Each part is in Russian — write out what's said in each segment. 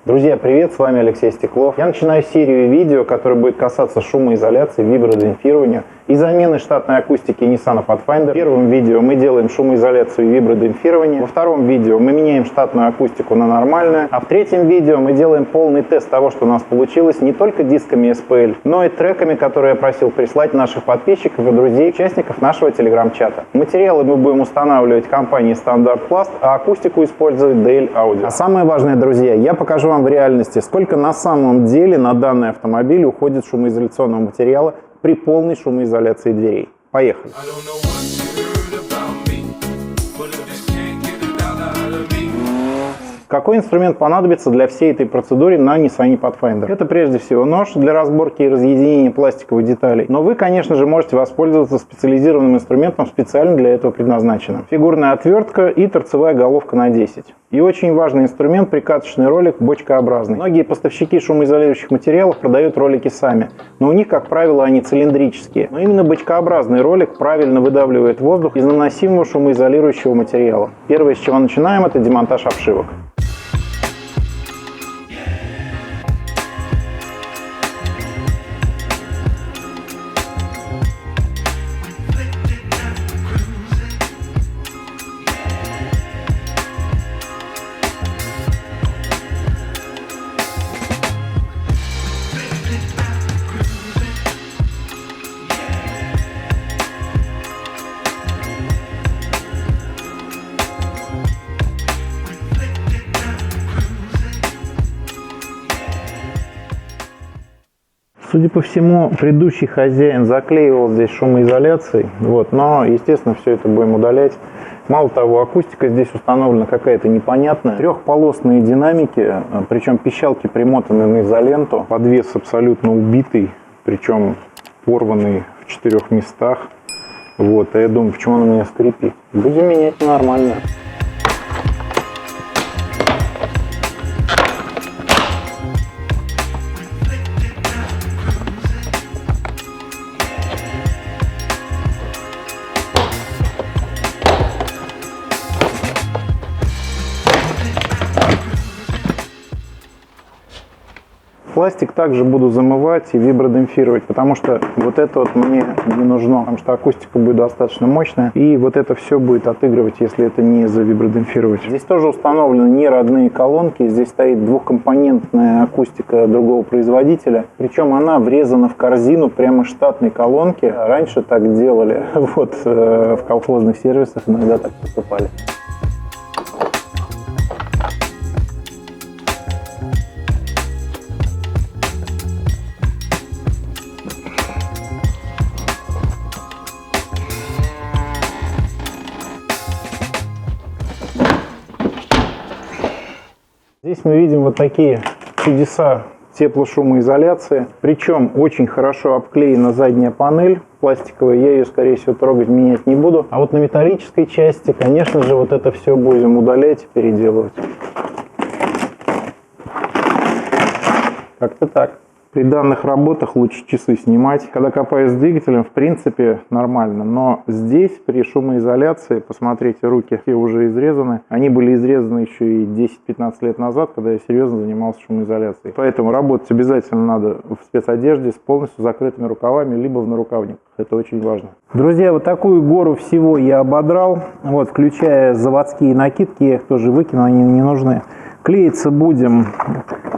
Друзья, привет! С вами Алексей Стеклов. Я начинаю серию видео, которая будет касаться шумоизоляции, вибродемпфирования и замены штатной акустики Nissan Pathfinder. В первом видео мы делаем шумоизоляцию и вибродемпфирование. Во втором видео мы меняем штатную акустику на нормальную. А в третьем видео мы делаем полный тест того, что у нас получилось не только дисками SPL, но и треками, которые я просил прислать наших подписчиков и друзей, участников нашего телеграм-чата. Материалы мы будем устанавливать компании Стандарт Пласт, а акустику использовать DL Audio. А самое важное, друзья, я покажу вам в реальности, сколько на самом деле на данный автомобиль уходит шумоизоляционного материала при полной шумоизоляции дверей. Поехали! Какой инструмент понадобится для всей этой процедуры на Nissan Pathfinder? Это прежде всего нож для разборки и разъединения пластиковых деталей. Но вы, конечно же, можете воспользоваться специализированным инструментом, специально для этого предназначенным. Фигурная отвертка и торцевая головка на 10. И очень важный инструмент — прикаточный ролик бочкообразный. Многие поставщики шумоизолирующих материалов продают ролики сами, но у них, как правило, они цилиндрические. Но именно бочкообразный ролик правильно выдавливает воздух из наносимого шумоизолирующего материала. Первое, с чего начинаем, это демонтаж обшивок. Судя по всему, предыдущий хозяин заклеивал здесь шумоизоляцией, но, естественно, все это будем удалять. Мало того, акустика здесь установлена какая-то непонятная. Трехполосные динамики, причем пищалки примотаны на изоленту. Подвес абсолютно убитый, причем порванный в 4 местах. А я думаю, почему он у меня скрипит. Будем менять нормально. Пластик также буду замывать и вибродемпфировать, потому что это мне не нужно, потому что акустика будет достаточно мощная, и это все будет отыгрывать, если это не завибродемпфировать. Здесь тоже установлены не родные колонки, здесь стоит двухкомпонентная акустика другого производителя, причем она врезана в корзину прямо штатной колонки. Раньше так делали, в колхозных сервисах иногда так поступали. Здесь мы видим такие чудеса теплошумоизоляции. Причем очень хорошо обклеена задняя панель пластиковая. Я ее, скорее всего, трогать, менять не буду. А на металлической части, конечно же, это все будем удалять и переделывать. Как-то так. При данных работах лучше часы снимать. Когда копаюсь с двигателем, в принципе, нормально. Но здесь, при шумоизоляции, посмотрите, руки уже изрезаны. Они были изрезаны еще и 10-15 лет назад, когда я серьезно занимался шумоизоляцией. Поэтому работать обязательно надо в спецодежде с полностью закрытыми рукавами, либо в нарукавниках. Это очень важно. Друзья, такую гору всего я ободрал, включая заводские накидки, я их тоже выкину, они не нужны. Клеиться будем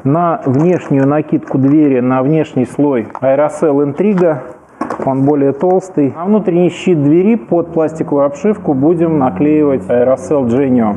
на внешнюю накидку двери, на внешний слой Aerocell Intriga, он более толстый. На внутренний щит двери под пластиковую обшивку будем наклеивать Aerocell Genio.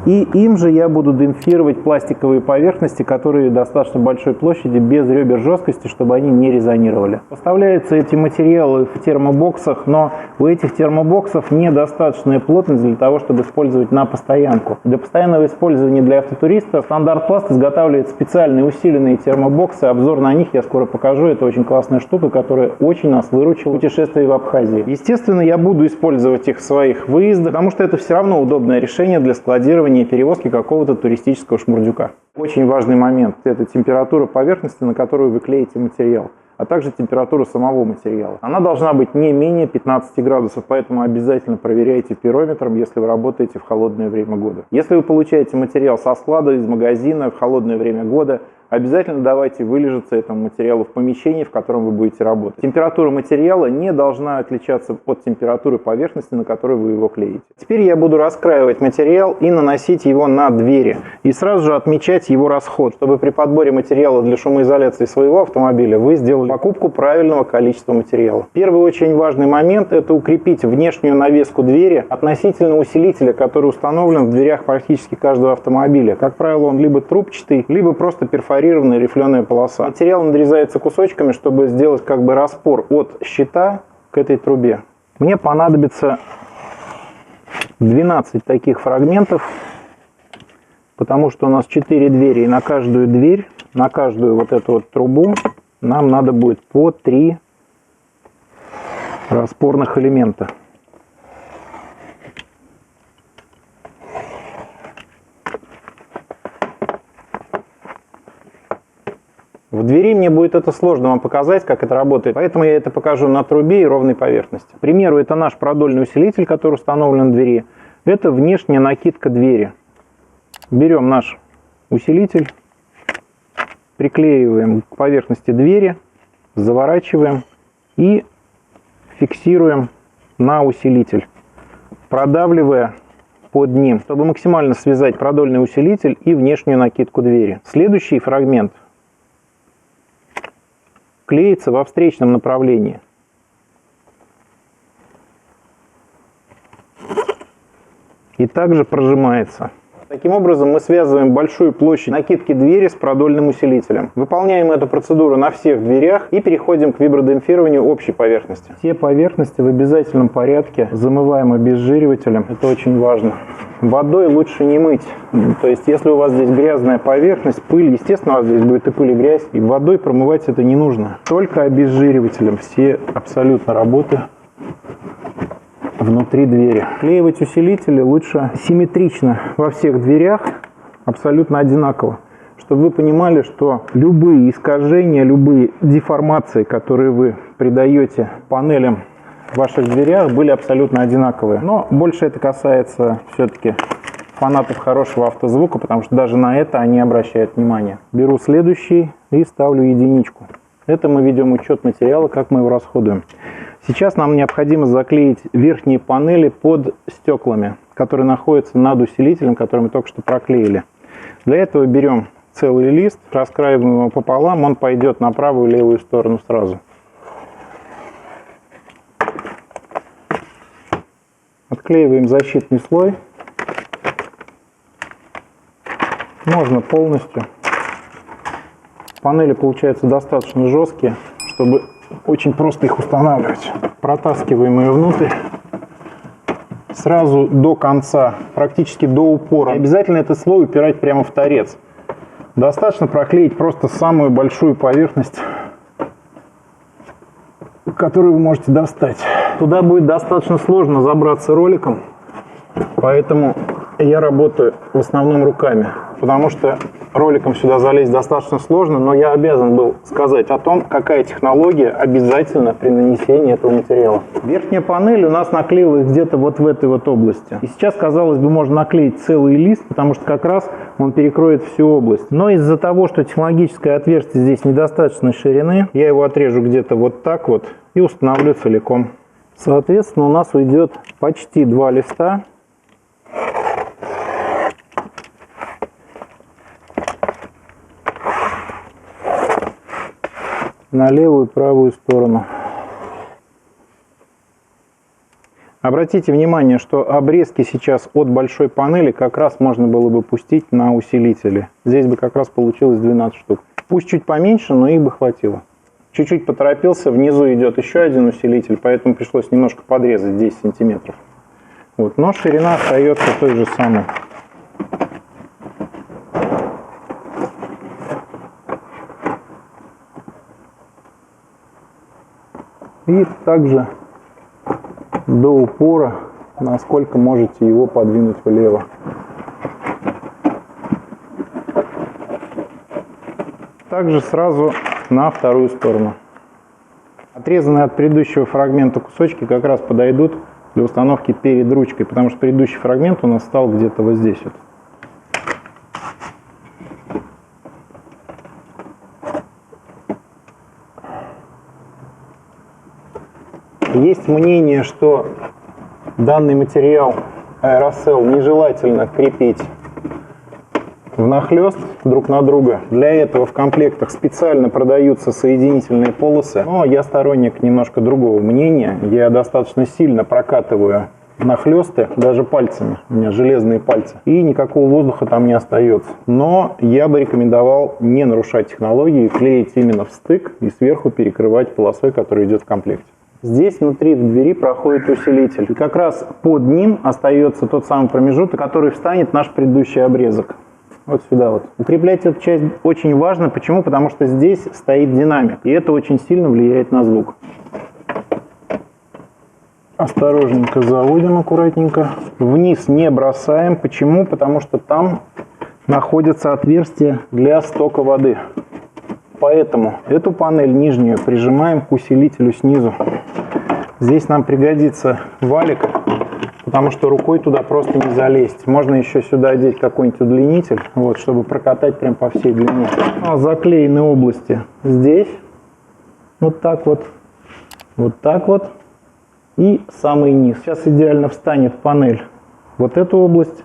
И им же я буду демпфировать пластиковые поверхности, которые достаточно большой площади, без ребер жесткости, чтобы они не резонировали. Поставляются эти материалы в термобоксах, но у этих термобоксов недостаточная плотность для того, чтобы использовать на постоянку. Для постоянного использования для автотуристов Стандарт Пласт изготавливает специальные усиленные термобоксы. Обзор на них я скоро покажу. Это очень классная штука, которая очень нас выручила в путешествии в Абхазии. Естественно, я буду использовать их в своих выездах, потому что это все равно удобное решение для складирования и перевозки какого-то туристического шмурдюка. Очень важный момент – это температура поверхности, на которую вы клеите материал. а также температура самого материала. Она должна быть не менее 15 градусов, поэтому обязательно проверяйте пирометром, если вы работаете в холодное время года. Если вы получаете материал со склада, из магазина в холодное время года, обязательно давайте вылежаться этому материалу в помещении, в котором вы будете работать. Температура материала не должна отличаться от температуры поверхности, на которой вы его клеите. Теперь я буду раскраивать материал и наносить его на двери. И сразу же отмечать его расход, чтобы при подборе материала для шумоизоляции своего автомобиля вы сделали покупку правильного количества материала. Первый очень важный момент – это укрепить внешнюю навеску двери относительно усилителя, который установлен в дверях практически каждого автомобиля. Как правило, он либо трубчатый, либо просто перфорированная рифленая полоса. Материал надрезается кусочками, чтобы сделать как бы распор от щита к этой трубе. Мне понадобится 12 таких фрагментов, потому что у нас 4 двери, и на каждую дверь, на каждую вот эту вот трубу нам надо будет по 3 распорных элемента. В двери мне будет это сложно вам показать, как это работает, поэтому я это покажу на трубе и ровной поверхности. К примеру, это наш продольный усилитель, который установлен в двери. Это внешняя накидка двери. Берем наш усилитель, приклеиваем к поверхности двери, заворачиваем и фиксируем на усилитель, продавливая под ним, чтобы максимально связать продольный усилитель и внешнюю накидку двери. Следующий фрагмент клеится во встречном направлении. И также прожимается. Таким образом мы связываем большую площадь накидки двери с продольным усилителем. Выполняем эту процедуру на всех дверях и переходим к вибродемпфированию общей поверхности. Все поверхности в обязательном порядке замываем обезжиривателем. Это очень важно. Водой лучше не мыть. То есть, если у вас здесь грязная поверхность, пыль, естественно, у вас здесь будет и пыль, и грязь, и водой промывать это не нужно. Только обезжиривателем все абсолютно работы внутри двери. Клеивать усилители лучше симметрично во всех дверях, абсолютно одинаково, чтобы вы понимали, что любые искажения, любые деформации, которые вы придаете панелям в ваших дверях, были абсолютно одинаковые. Но больше это касается все-таки фанатов хорошего автозвука, потому что даже на это они обращают внимание. Беру следующий и ставлю единичку. Это мы ведем учет материала, как мы его расходуем. Сейчас нам необходимо заклеить верхние панели под стеклами, которые находятся над усилителем, который мы только что проклеили. Для этого берем целый лист, раскраиваем его пополам, он пойдет на правую и левую сторону сразу. Отклеиваем защитный слой. Можно полностью. Панели получаются достаточно жесткие, чтобы очень просто их устанавливать. Протаскиваем ее внутрь сразу до конца, практически до упора. И обязательно этот слой упирать прямо в торец. Достаточно проклеить просто самую большую поверхность, которую вы можете достать. Туда будет достаточно сложно забраться роликом, поэтому я работаю в основном руками, потому что роликом сюда залезть достаточно сложно, но я обязан был сказать о том, какая технология обязательно при нанесении этого материала. Верхняя панель у нас наклеилась где-то вот в этой вот области. И сейчас, казалось бы, можно наклеить целый лист, потому что как раз он перекроет всю область. Но из-за того, что технологическое отверстие здесь недостаточной ширины, я его отрежу где-то вот так вот и установлю целиком. Соответственно, у нас уйдет почти 2 листа. На левую и правую сторону. Обратите внимание, что обрезки сейчас от большой панели как раз можно было бы пустить на усилители. Здесь бы как раз получилось 12 штук. Пусть чуть поменьше, но их бы хватило. Чуть-чуть поторопился, внизу идет еще один усилитель, поэтому пришлось немножко подрезать 10 сантиметров. Вот. Но ширина остается той же самой. И также до упора, насколько можете его подвинуть влево. Также сразу на вторую сторону. Отрезанные от предыдущего фрагмента кусочки как раз подойдут для установки перед ручкой, потому что предыдущий фрагмент у нас стал где-то вот здесь вот. Есть мнение, что данный материал аэросел нежелательно крепить внахлёст друг на друга. Для этого в комплектах специально продаются соединительные полосы. Но я сторонник немножко другого мнения. Я достаточно сильно прокатываю нахлёсты, даже пальцами. У меня железные пальцы. И никакого воздуха там не остается. Но я бы рекомендовал не нарушать технологию и клеить именно в стык и сверху перекрывать полосой, которая идет в комплекте. Здесь внутри в двери проходит усилитель. И как раз под ним остается тот самый промежуток, который встанет наш предыдущий обрезок. Вот сюда вот. Укреплять эту часть очень важно. Почему? Потому что здесь стоит динамик. И это очень сильно влияет на звук. Осторожненько заводим, аккуратненько. Вниз не бросаем. Почему? Потому что там находится отверстие для стока воды. Поэтому эту панель нижнюю прижимаем к усилителю снизу. Здесь нам пригодится валик, потому что рукой туда просто не залезть. Можно еще сюда одеть какой-нибудь удлинитель, вот, чтобы прокатать прям по всей длине. Заклеены области здесь, вот так вот и самый низ. Сейчас идеально встанет панель вот эту область,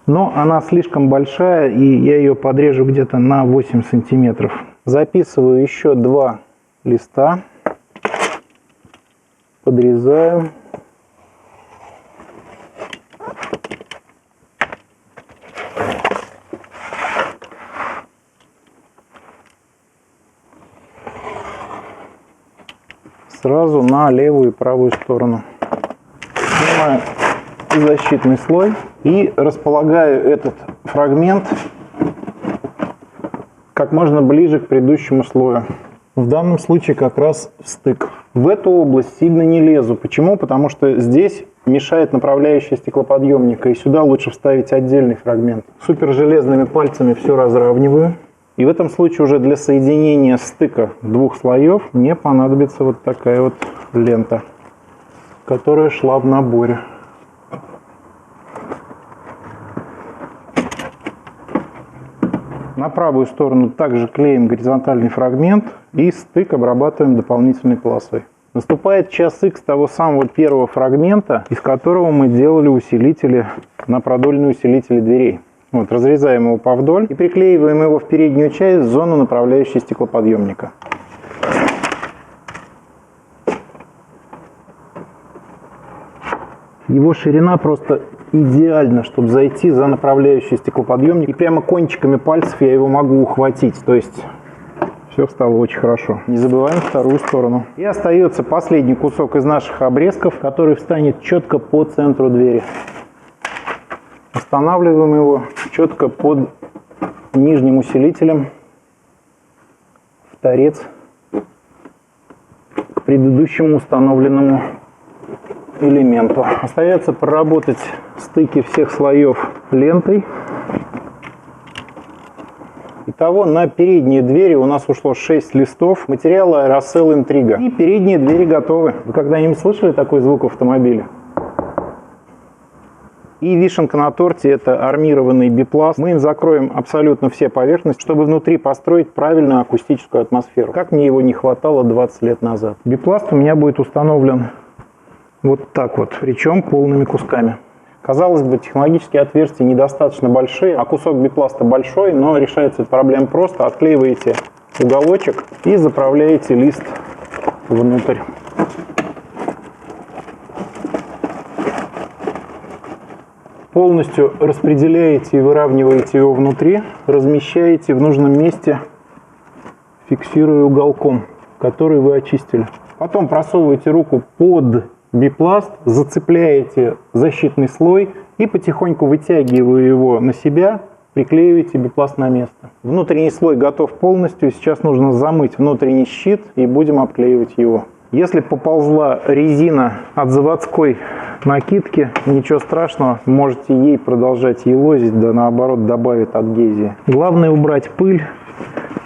но она слишком большая, и я ее подрежу где-то на 8 сантиметров. Записываю еще 2 листа, подрезаю. Сразу на левую и правую сторону. Снимаю защитный слой и располагаю этот фрагмент как можно ближе к предыдущему слою. В данном случае как раз в стык. В эту область сильно не лезу. Почему? Потому что здесь мешает направляющая стеклоподъемника, и сюда лучше вставить отдельный фрагмент. Супер железными пальцами все разравниваю. И в этом случае уже для соединения стыка двух слоев мне понадобится вот такая вот лента, которая шла в наборе. На правую сторону также клеим горизонтальный фрагмент и стык обрабатываем дополнительной полосой. Наступает час Х того самого первого фрагмента, из которого мы делали усилители на продольные усилители дверей. Вот, разрезаем его повдоль и приклеиваем его в переднюю часть, в зону направляющей стеклоподъемника. Его ширина просто идеально, чтобы зайти за направляющий стеклоподъемник. И прямо кончиками пальцев я его могу ухватить. То есть все стало очень хорошо. Не забываем вторую сторону. И остается последний кусок из наших обрезков, который встанет четко по центру двери. Устанавливаем его четко под нижним усилителем в торец к предыдущему установленному элементу. Остается проработать стыки всех слоев лентой. Итого на передние двери у нас ушло 6 листов материала аэросел Intriga. И передние двери готовы. Вы когда-нибудь слышали такой звук в автомобиле? И вишенка на торте — это армированный бипласт. Мы им закроем абсолютно все поверхности, чтобы внутри построить правильную акустическую атмосферу. Как мне его не хватало 20 лет назад. Бипласт у меня будет установлен вот так вот, причем полными кусками. Казалось бы, технологические отверстия недостаточно большие, а кусок бипласта большой, но решается эта проблема просто. Отклеиваете уголочек и заправляете лист внутрь. Полностью распределяете и выравниваете его внутри, размещаете в нужном месте, фиксируя уголком, который вы очистили. Потом просовываете руку под бипласт, зацепляете защитный слой и потихоньку вытягивая его на себя, приклеиваете бипласт на место. Внутренний слой готов полностью. Сейчас нужно замыть внутренний щит и будем обклеивать его. Если поползла резина от заводской накидки, ничего страшного, можете ей продолжать елозить, да наоборот добавит адгезии. Главное убрать пыль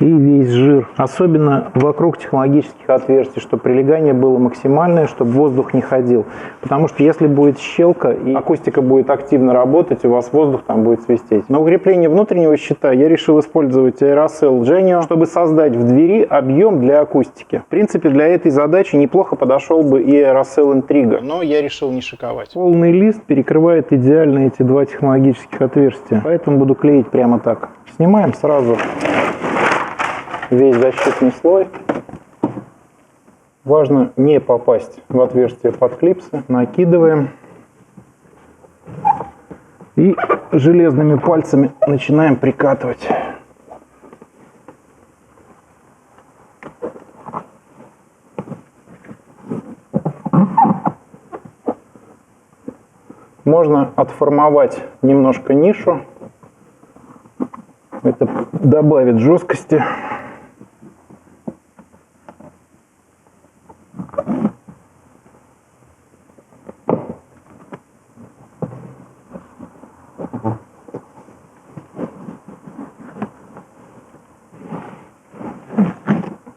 и весь жир. Особенно вокруг технологических отверстий, чтобы прилегание было максимальное, чтобы воздух не ходил. Потому что если будет щелка и акустика будет активно работать, у вас воздух там будет свистеть. На укрепление внутреннего щита я решил использовать Aerocell Genio, чтобы создать в двери объем для акустики. В принципе, для этой задачи неплохо подошел бы и Aerocell Intriga, но я решил не шиковать. Полный лист перекрывает идеально эти два технологических отверстия, поэтому буду клеить прямо так. Снимаем сразу весь защитный слой. Важно не попасть в отверстие под клипсы. Накидываем и железными пальцами начинаем прикатывать. Можно отформовать немножко нишу. Это добавит жесткости.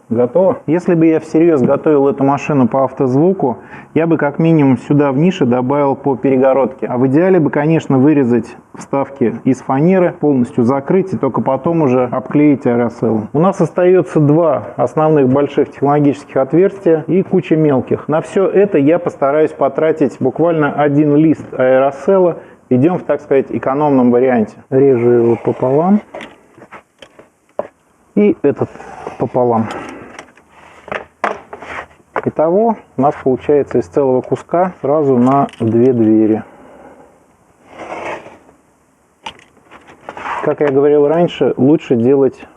Готово. Если бы я всерьез готовил эту машину по автозвуку, я бы как минимум сюда в нише добавил по перегородке. А в идеале бы, конечно, вырезать вставки из фанеры, полностью закрыть и только потом уже обклеить аэросолом. У нас остается два основных больших технологических отверстия и куча мелких. На все это я постараюсь потратить буквально один лист аэросола. Идем в, так сказать, экономном варианте. Режу его пополам и этот пополам. Итого у нас получается из целого куска сразу на две двери. Как я говорил раньше, лучше делать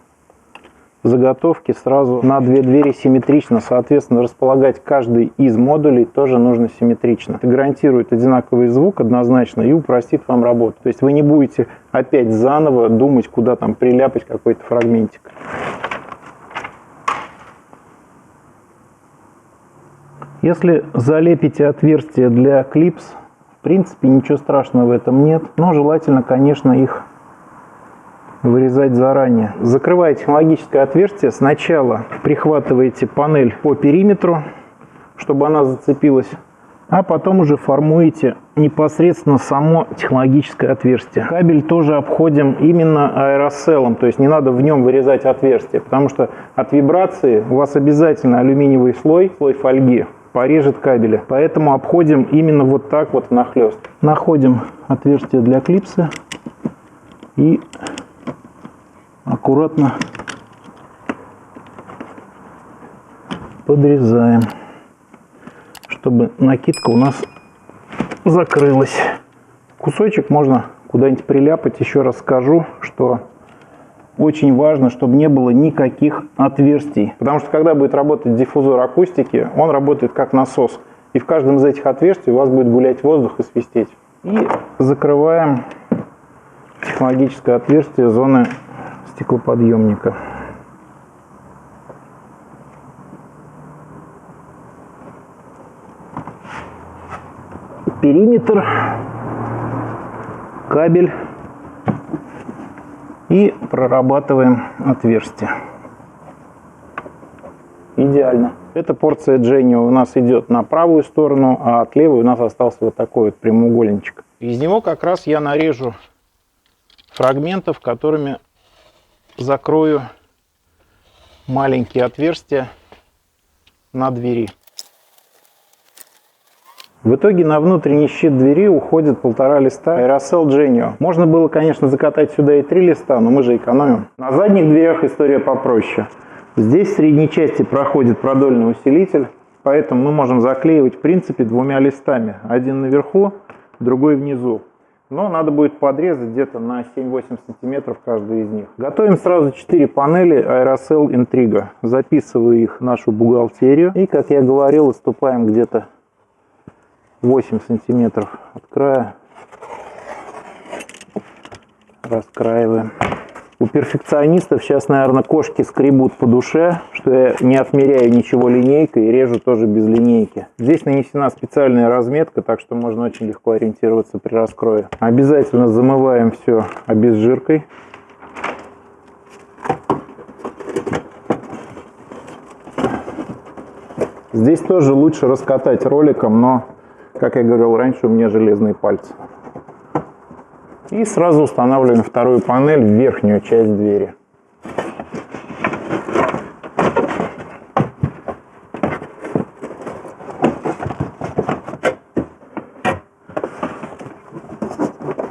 заготовки сразу на две двери симметрично. Соответственно, располагать каждый из модулей тоже нужно симметрично. Это гарантирует одинаковый звук однозначно и упростит вам работу. То есть вы не будете опять заново думать, куда там приляпать какой-то фрагментик. Если залепите отверстия для клипс, в принципе ничего страшного в этом нет, но желательно, конечно, их вырезать заранее. Закрывая технологическое отверстие, сначала прихватываете панель по периметру, чтобы она зацепилась, а потом уже формуете непосредственно само технологическое отверстие. Кабель тоже обходим именно аэросолом, то есть не надо в нем вырезать отверстие, потому что от вибрации у вас обязательно алюминиевый слой фольги порежет кабели. Поэтому обходим именно вот так вот внахлёст. Находим отверстие для клипсы и аккуратно подрезаем, чтобы накидка у нас закрылась. Кусочек можно куда-нибудь приляпать. Еще раз скажу, что очень важно, чтобы не было никаких отверстий. Потому что когда будет работать диффузор акустики, он работает как насос. И в каждом из этих отверстий у вас будет гулять воздух и свистеть. И закрываем технологическое отверстие зоны стеклоподъемника. Периметр, кабель и прорабатываем отверстие. Идеально. Эта порция Genio у нас идет на правую сторону, а от левой у нас остался вот такой вот прямоугольничек. Из него как раз я нарежу фрагментов, которыми закрою маленькие отверстия на двери. В итоге на внутренний щит двери уходит 1,5 листа Aerocell Genio. Можно было, конечно, закатать сюда и 3 листа, но мы же экономим. На задних дверях история попроще. Здесь в средней части проходит продольный усилитель, поэтому мы можем заклеивать в принципе 2 листами. Один наверху, другой внизу. Но надо будет подрезать где-то на 7-8 сантиметров каждый из них. Готовим сразу 4 панели Aerocell Intriga. Записываю их в нашу бухгалтерию. И, как я говорил, отступаем где-то 8 сантиметров от края, раскраиваем. У перфекционистов сейчас, наверное, кошки скребут по душе, что я не отмеряю ничего линейкой и режу тоже без линейки. Здесь нанесена специальная разметка, так что можно очень легко ориентироваться при раскрое. Обязательно замываем все обезжиркой. Здесь тоже лучше раскатать роликом, но, как я говорил раньше, у меня железные пальцы. И сразу устанавливаем вторую панель в верхнюю часть двери.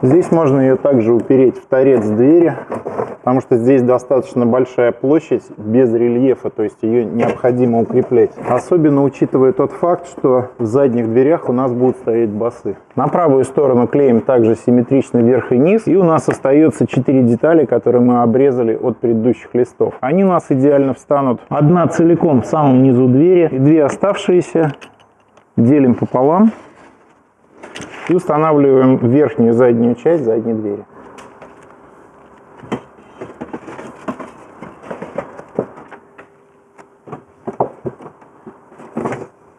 Здесь можно ее также упереть в торец двери, потому что здесь достаточно большая площадь без рельефа, то есть ее необходимо укреплять. Особенно учитывая тот факт, что в задних дверях у нас будут стоять басы. На правую сторону клеим также симметрично верх и низ, и у нас остается 4 детали, которые мы обрезали от предыдущих листов. Они у нас идеально встанут. Одна целиком в самом низу двери, и 2 оставшиеся делим пополам. И устанавливаем верхнюю и заднюю часть задней двери.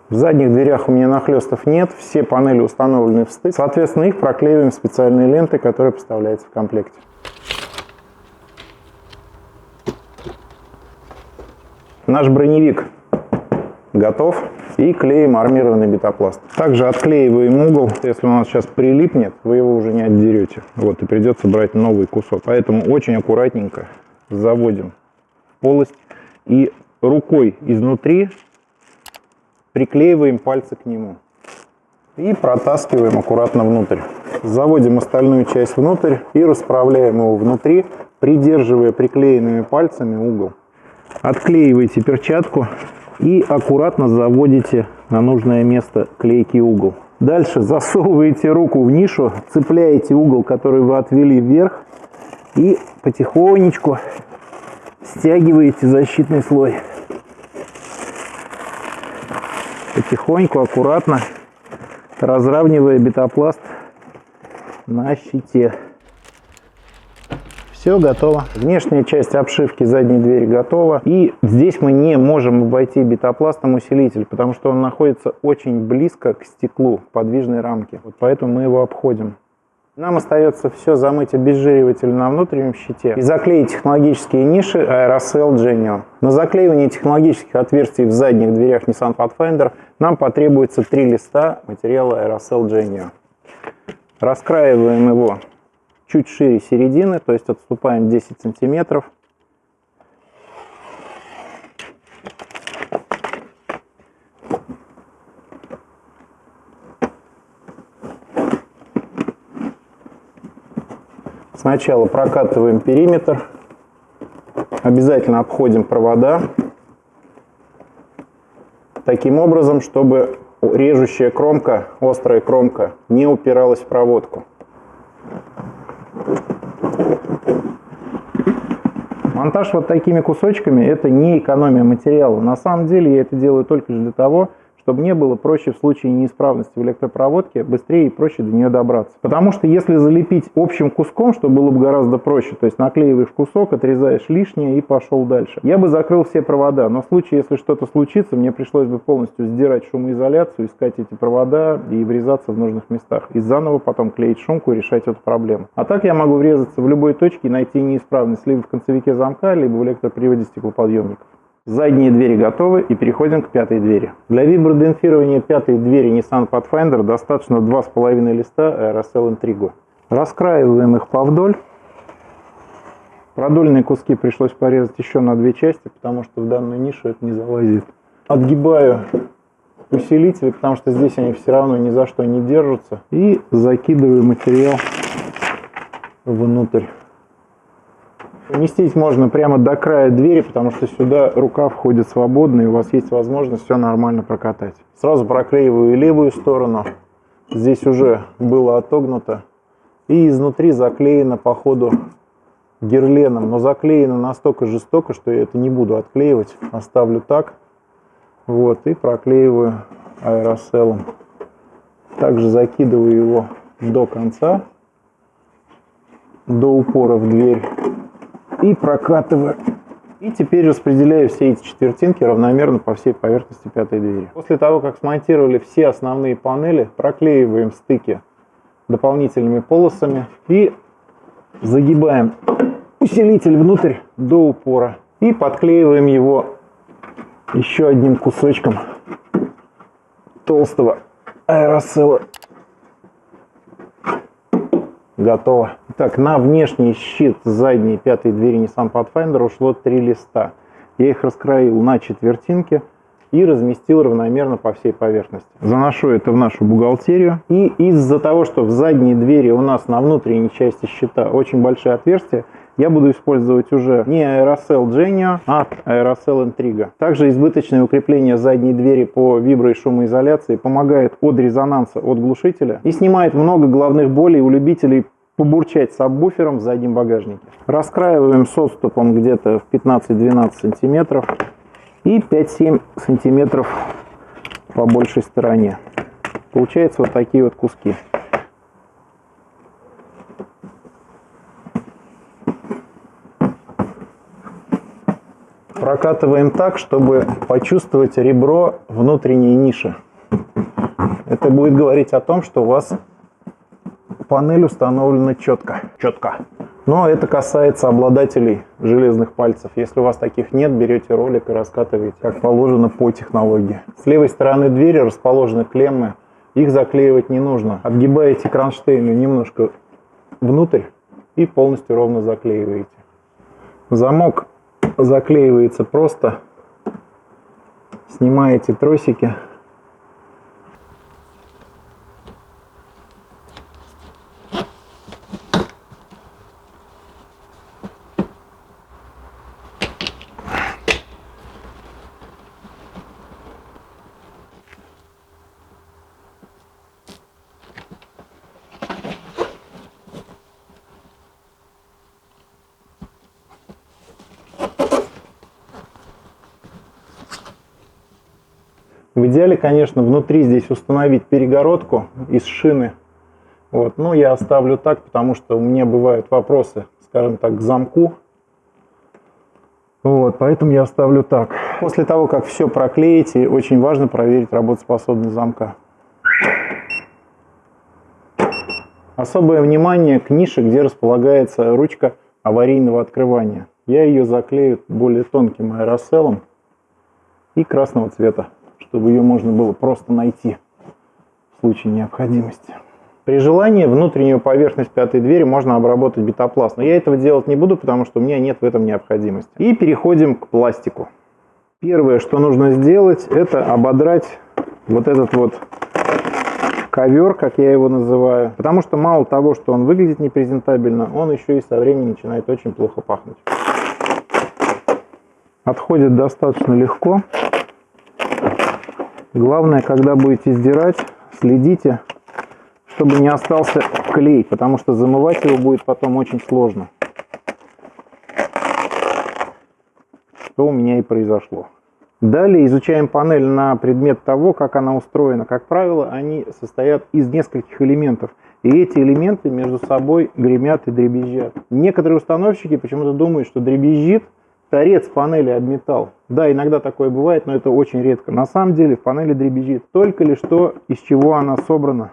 В задних дверях у меня нахлестов нет, все панели установлены в стык. Соответственно, их проклеиваем специальной лентой, которая поставляется в комплекте. Наш броневик готов. И клеим армированный бетопласт. Также отклеиваем угол. Если у нас сейчас прилипнет, вы его уже не отдерете. Вот, и придется брать новый кусок. Поэтому очень аккуратненько заводим полость. И рукой изнутри приклеиваем пальцы к нему. И протаскиваем аккуратно внутрь. Заводим остальную часть внутрь и расправляем его внутри, придерживая приклеенными пальцами угол. Отклеивайте перчатку. И аккуратно заводите на нужное место клейкий угол. Дальше засовываете руку в нишу, цепляете угол, который вы отвели вверх, и потихонечку стягиваете защитный слой. Потихоньку, аккуратно, разравнивая бетопласт на щите. Все готово. Внешняя часть обшивки задней двери готова. И здесь мы не можем обойти бетопластом усилитель, потому что он находится очень близко к стеклу подвижной рамки. Вот поэтому мы его обходим. Нам остается все замыть обезжиривателем на внутреннем щите и заклеить технологические ниши Aerocell Genio. На заклеивание технологических отверстий в задних дверях Nissan Pathfinder нам потребуется 3 листа материала Aerocell Genio. Раскраиваем его чуть шире середины, то есть отступаем 10 сантиметров. Сначала прокатываем периметр, обязательно обходим провода, таким образом, чтобы режущая кромка, острая кромка не упиралась в проводку. Монтаж вот такими кусочками — это не экономия материала. На самом деле я это делаю только лишь для того, чтобы мне было проще в случае неисправности в электропроводке быстрее и проще до нее добраться. Потому что если залепить общим куском, что было бы гораздо проще, то есть наклеиваешь кусок, отрезаешь лишнее и пошел дальше, я бы закрыл все провода. Но в случае, если что-то случится, мне пришлось бы полностью сдирать шумоизоляцию, искать эти провода и врезаться в нужных местах. И заново потом клеить шумку и решать эту проблему. А так я могу врезаться в любой точке и найти неисправность либо в концевике замка, либо в электроприводе стеклоподъемников. Задние двери готовы, и переходим к пятой двери. Для вибродемпфирования пятой двери Nissan Pathfinder достаточно 2,5 листа Aerocell Intrigo. Раскраиваем их повдоль. Продольные куски пришлось порезать еще на 2 части, потому что в данную нишу это не залазит. Отгибаю усилители, потому что здесь они все равно ни за что не держатся. И закидываю материал внутрь. Уместить можно прямо до края двери, потому что сюда рука входит свободно, и у вас есть возможность все нормально прокатать. Сразу проклеиваю левую сторону. Здесь уже было отогнуто. И изнутри заклеено по ходу герленом. Но заклеено настолько жестоко, что я это не буду отклеивать. Оставлю так. Вот, и проклеиваю аэросолом. Также закидываю его до конца, до упора в дверь. И прокатываю. И теперь распределяю все эти четвертинки равномерно по всей поверхности пятой двери. После того, как смонтировали все основные панели, проклеиваем стыки дополнительными полосами и загибаем усилитель внутрь до упора. И подклеиваем его еще одним кусочком толстого аэросола. Готово. Так, на внешний щит задней пятой двери Nissan Pathfinder ушло 3 листа. Я их раскроил на четвертинки и разместил равномерно по всей поверхности. Заношу это в нашу бухгалтерию. И из-за того, что в задней двери у нас на внутренней части щита очень большие отверстия, я буду использовать уже не Aerocell Genio, а Aerocell Intriga. Также избыточное укрепление задней двери по вибро- и шумоизоляции помогает от резонанса от глушителя и снимает много головных болей у любителей побурчать сабвуфером в заднем багажнике. Раскраиваем с отступом где-то в 15-12 сантиметров и 5-7 сантиметров по большей стороне. Получается вот такие вот куски. Прокатываем так, чтобы почувствовать ребро внутренней ниши. Это будет говорить о том, что у вас панель установлена четко. Но это касается обладателей железных пальцев. Если у вас таких нет, берете ролик и раскатываете, как положено по технологии. С левой стороны двери расположены клеммы. Их заклеивать не нужно. Отгибаете кронштейну немножко внутрь и полностью ровно заклеиваете. Замок заклеивается просто. Снимаете тросики. В идеале, конечно, внутри здесь установить перегородку из шины. Вот. Но я оставлю так, потому что у меня бывают вопросы, скажем так, к замку. Вот, поэтому я оставлю так. После того, как все проклеите, очень важно проверить работоспособность замка. Особое внимание к нише, где располагается ручка аварийного открывания. Я ее заклею более тонким аэросолом и красного цвета, чтобы ее можно было просто найти в случае необходимости. При желании внутреннюю поверхность пятой двери можно обработать бетопласт, но я этого делать не буду, потому что у меня нет в этом необходимости. И переходим к пластику. Первое, что нужно сделать, это ободрать вот этот вот ковер, как я его называю, потому что мало того, что он выглядит непрезентабельно, он еще и со временем начинает очень плохо пахнуть. Отходит достаточно легко. Главное, когда будете сдирать, следите, чтобы не остался клей, потому что замывать его будет потом очень сложно. Что у меня и произошло. Далее изучаем панель на предмет того, как она устроена. Как правило, они состоят из нескольких элементов. И эти элементы между собой гремят и дребезжат. Некоторые установщики почему-то думают, что дребезжит торец панели об металл. Да, иногда такое бывает, но это очень редко. На самом деле в панели дребезжит только лишь то, из чего она собрана.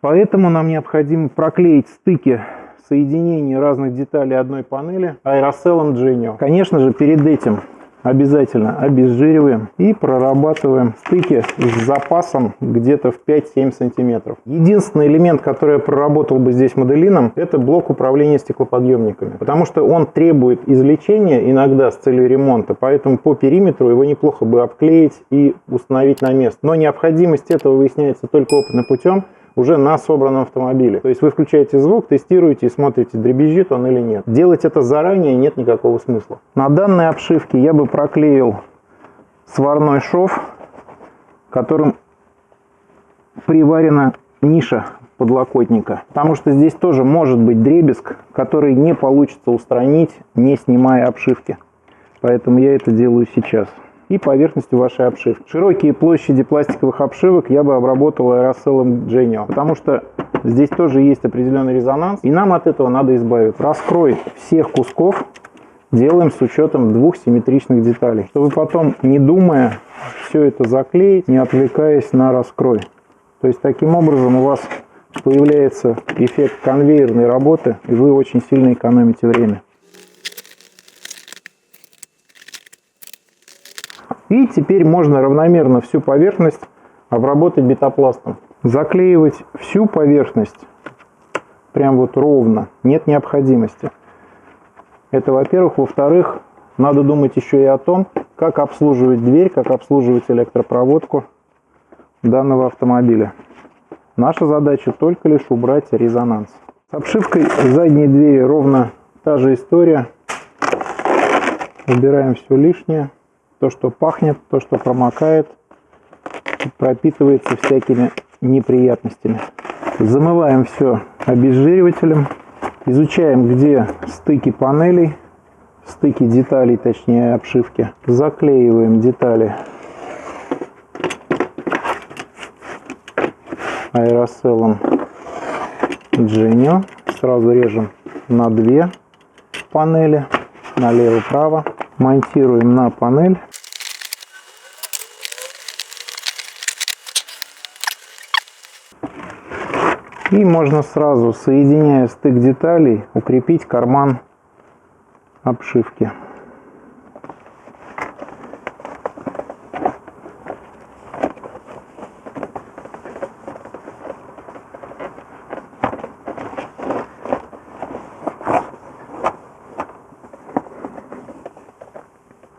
Поэтому нам необходимо проклеить стыки соединений разных деталей одной панели Aerocell Genio. Конечно же, перед этим обязательно обезжириваем и прорабатываем стыки с запасом где-то в 5-7 сантиметров. Единственный элемент, который я проработал бы здесь моделином, это блок управления стеклоподъемниками, потому что он требует извлечения иногда с целью ремонта, поэтому по периметру его неплохо бы обклеить и установить на место. Но необходимость этого выясняется только опытным путем, уже на собранном автомобиле. То есть вы включаете звук, тестируете и смотрите, дребезжит он или нет. Делать это заранее нет никакого смысла. На данной обшивке я бы проклеил сварной шов, которым приварена ниша подлокотника. Потому что здесь тоже может быть дребезг, который не получится устранить, не снимая обшивки. Поэтому я это делаю сейчас. И поверхностью вашей обшивки. Широкие площади пластиковых обшивок я бы обработал Aerocell Genio, потому что здесь тоже есть определенный резонанс, и нам от этого надо избавиться. Раскрой всех кусков делаем с учетом двух симметричных деталей, чтобы потом, не думая, все это заклеить, не отвлекаясь на раскрой. То есть таким образом у вас появляется эффект конвейерной работы, и вы очень сильно экономите время. И теперь можно равномерно всю поверхность обработать бетапластом. Заклеивать всю поверхность прям вот ровно нет необходимости. Это во-первых. Во-вторых, надо думать еще и о том, как обслуживать дверь, как обслуживать электропроводку данного автомобиля. Наша задача только лишь убрать резонанс. С обшивкой задней двери ровно та же история. Убираем все лишнее. То, что пахнет, то, что промокает, пропитывается всякими неприятностями. Замываем все обезжиривателем. Изучаем, где стыки панелей, стыки деталей, точнее обшивки. Заклеиваем детали аэросолом Genio. Сразу режем на две панели, налево-право. Монтируем на панель. И можно сразу, соединяя стык деталей, укрепить карман обшивки.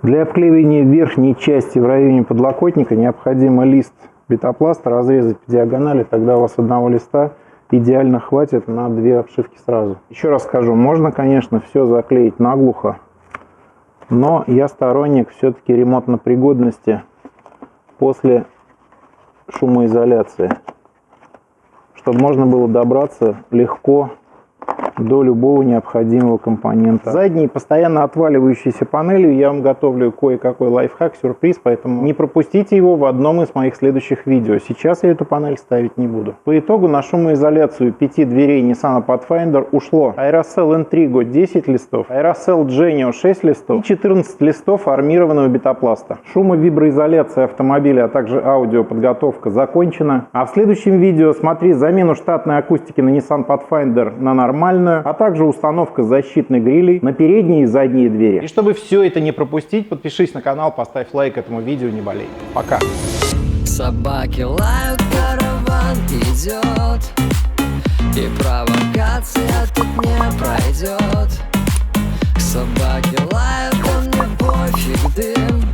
Для обклеивания верхней части в районе подлокотника необходимо лист бетапласта разрезать по диагонали, тогда у вас одного листа идеально хватит на две обшивки сразу. Еще раз скажу, можно, конечно, все заклеить наглухо, но я сторонник все-таки ремонтно-пригодности после шумоизоляции, чтобы можно было добраться легко до любого необходимого компонента. Задние постоянно отваливающиеся панели я вам готовлю кое-какой лайфхак, сюрприз, поэтому не пропустите его в одном из моих следующих видео. Сейчас я эту панель ставить не буду. По итогу на шумоизоляцию 5 дверей Nissan Pathfinder ушло Aerosol Intrigo 10 листов, Aerosol Genio 6 листов и 14 листов армированного бетапласта. Шумовиброизоляция автомобиля, а также аудиоподготовка закончена. А в следующем видео смотри замену штатной акустики на Nissan Pathfinder на нормальную, а также установка защитных грилей на передние и задние двери. И чтобы все это не пропустить, подпишись на канал, поставь лайк этому видео, не болей. Пока! Собаки лают, караван идет, и провокация тут не пройдет. Собаки лают, а мне пофиг, дым.